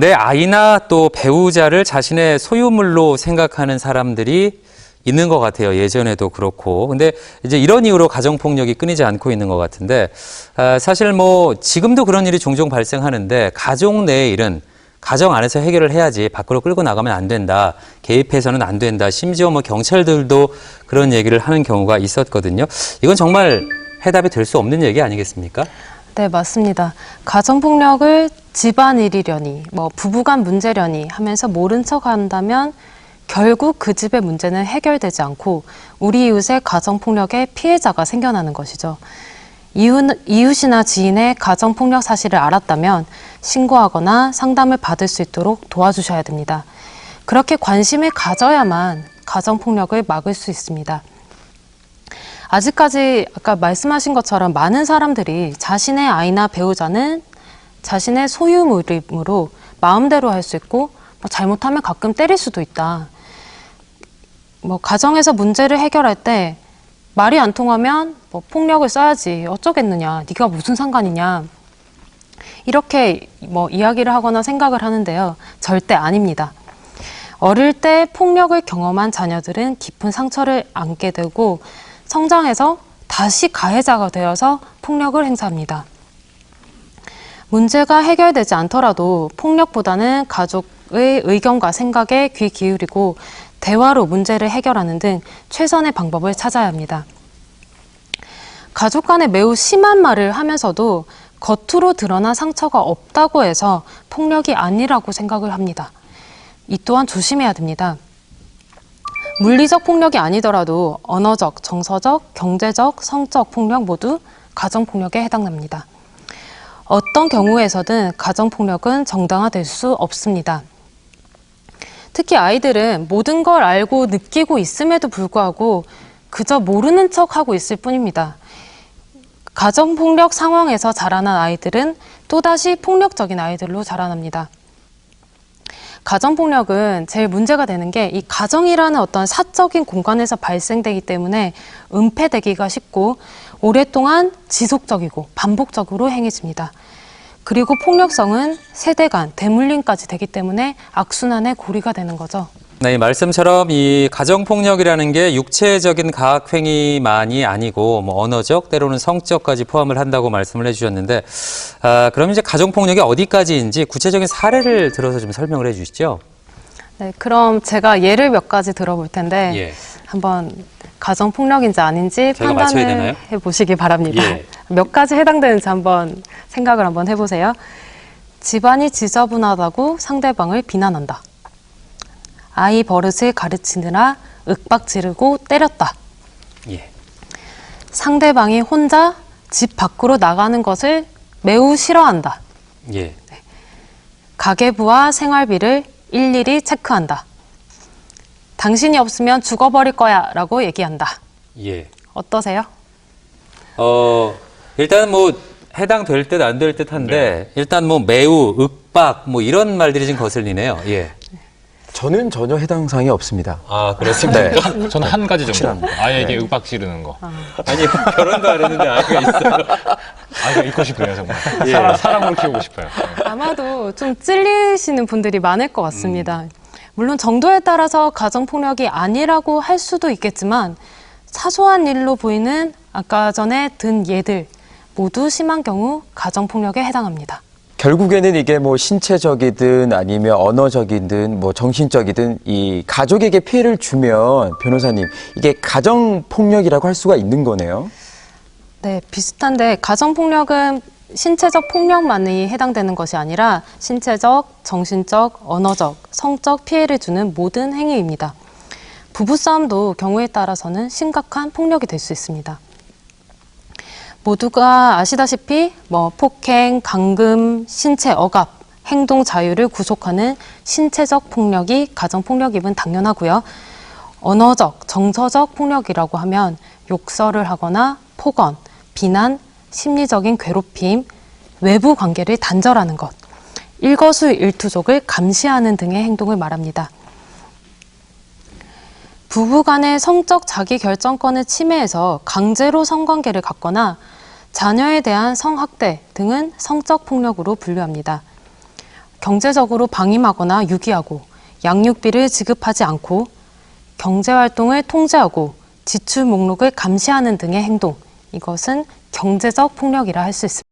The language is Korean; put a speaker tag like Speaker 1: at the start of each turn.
Speaker 1: 내 아이나 또 배우자를 자신의 소유물로 생각하는 사람들이 있는 것 같아요. 예전에도 그렇고. 근데 이제 이런 이유로 가정폭력이 끊이지 않고 있는 것 같은데, 사실 뭐 지금도 그런 일이 종종 발생하는데, 가족 내의 일은 가정 안에서 해결을 해야지 밖으로 끌고 나가면 안 된다. 개입해서는 안 된다. 심지어 뭐 경찰들도 그런 얘기를 하는 경우가 있었거든요. 이건 정말 해답이 될 수 없는 얘기 아니겠습니까?
Speaker 2: 네, 맞습니다. 가정폭력을 집안일이려니, 부부간 문제려니 하면서 모른 척 한다면 결국 그 집의 문제는 해결되지 않고 우리 이웃의 가정폭력의 피해자가 생겨나는 것이죠. 이웃이나 지인의 가정폭력 사실을 알았다면 신고하거나 상담을 받을 수 있도록 도와주셔야 됩니다. 그렇게 관심을 가져야만 가정폭력을 막을 수 있습니다. 아직까지 아까 말씀하신 것처럼 많은 사람들이 자신의 아이나 배우자는 자신의 소유물이므로 마음대로 할 수 있고 잘못하면 가끔 때릴 수도 있다. 가정에서 문제를 해결할 때 말이 안 통하면 폭력을 써야지 어쩌겠느냐, 네가 무슨 상관이냐 이렇게 이야기를 하거나 생각을 하는데요. 절대 아닙니다. 어릴 때 폭력을 경험한 자녀들은 깊은 상처를 안게 되고 성장해서 다시 가해자가 되어서 폭력을 행사합니다. 문제가 해결되지 않더라도 폭력보다는 가족의 의견과 생각에 귀 기울이고 대화로 문제를 해결하는 등 최선의 방법을 찾아야 합니다. 가족 간에 매우 심한 말을 하면서도 겉으로 드러난 상처가 없다고 해서 폭력이 아니라고 생각을 합니다. 이 또한 조심해야 됩니다. 물리적 폭력이 아니더라도 언어적, 정서적, 경제적, 성적 폭력 모두 가정폭력에 해당합니다. 어떤 경우에서든 가정폭력은 정당화될 수 없습니다. 특히 아이들은 모든 걸 알고 느끼고 있음에도 불구하고 그저 모르는 척하고 있을 뿐입니다. 가정폭력 상황에서 자라난 아이들은 또다시 폭력적인 아이들로 자라납니다. 가정폭력은 제일 문제가 되는 게 이 가정이라는 어떤 사적인 공간에서 발생되기 때문에 은폐되기가 쉽고 오랫동안 지속적이고 반복적으로 행해집니다. 그리고 폭력성은 세대 간 대물림까지 되기 때문에 악순환의 고리가 되는 거죠.
Speaker 1: 네, 이 말씀처럼 이 가정폭력이라는 게 육체적인 가학행위만이 아니고 언어적, 때로는 성적까지 포함을 한다고 말씀을 해주셨는데, 그럼 이제 가정폭력이 어디까지인지 구체적인 사례를 들어서 좀 설명을 해주시죠.
Speaker 2: 네, 그럼 제가 예를 몇 가지 들어볼 텐데 한번 가정폭력인지 아닌지 판단을 해보시기 바랍니다. 몇 가지 해당되는지 한번 생각을 한번 해보세요. 집안이 지저분하다고 상대방을 비난한다. 아이 버릇을 가르치느라 윽박 지르고 때렸다. 상대방이 혼자 집 밖으로 나가는 것을 매우 싫어한다. 가계부와 생활비를 일일이 체크한다. 당신이 없으면 죽어버릴 거야 라고 얘기한다. 어떠세요?
Speaker 1: 일단 해당될 듯 안 될 듯한데 일단 매우, 윽박 이런 말들이 좀 거슬리네요.
Speaker 3: 저는 전혀 해당 사항이 없습니다.
Speaker 1: 아, 그렇습니다.
Speaker 4: 네. 저는 한 가지 정도. 아이에게 윽박 지르는 거.
Speaker 1: 아니, 결혼도 안 했는데 아이가 있어요.
Speaker 4: 아이가 있고 싶네요, 정말. 사랑으로 키우고 싶어요.
Speaker 2: 아마도 좀 찔리시는 분들이 많을 것 같습니다. 물론 정도에 따라서 가정폭력이 아니라고 할 수도 있겠지만 사소한 일로 보이는 아까 전에 든 예들 모두 심한 경우 가정폭력에 해당합니다.
Speaker 3: 결국에는 이게 신체적이든 아니면 언어적이든 정신적이든 이 가족에게 피해를 주면 변호사님 이게 가정폭력이라고 할 수가 있는 거네요.
Speaker 2: 네, 비슷한데 가정폭력은 신체적 폭력만이 해당되는 것이 아니라 신체적, 정신적, 언어적, 성적 피해를 주는 모든 행위입니다. 부부싸움도 경우에 따라서는 심각한 폭력이 될 수 있습니다. 모두가 아시다시피 폭행, 감금, 신체 억압, 행동 자유를 구속하는 신체적 폭력이 가정폭력임은 당연하고요. 언어적, 정서적 폭력이라고 하면 욕설을 하거나 폭언, 비난, 심리적인 괴롭힘, 외부 관계를 단절하는 것, 일거수일투족을 감시하는 등의 행동을 말합니다. 부부 간의 성적 자기결정권을 침해해서 강제로 성관계를 갖거나 자녀에 대한 성학대 등은 성적 폭력으로 분류합니다. 경제적으로 방임하거나 유기하고 양육비를 지급하지 않고 경제활동을 통제하고 지출 목록을 감시하는 등의 행동, 이것은 경제적 폭력이라 할 수 있습니다.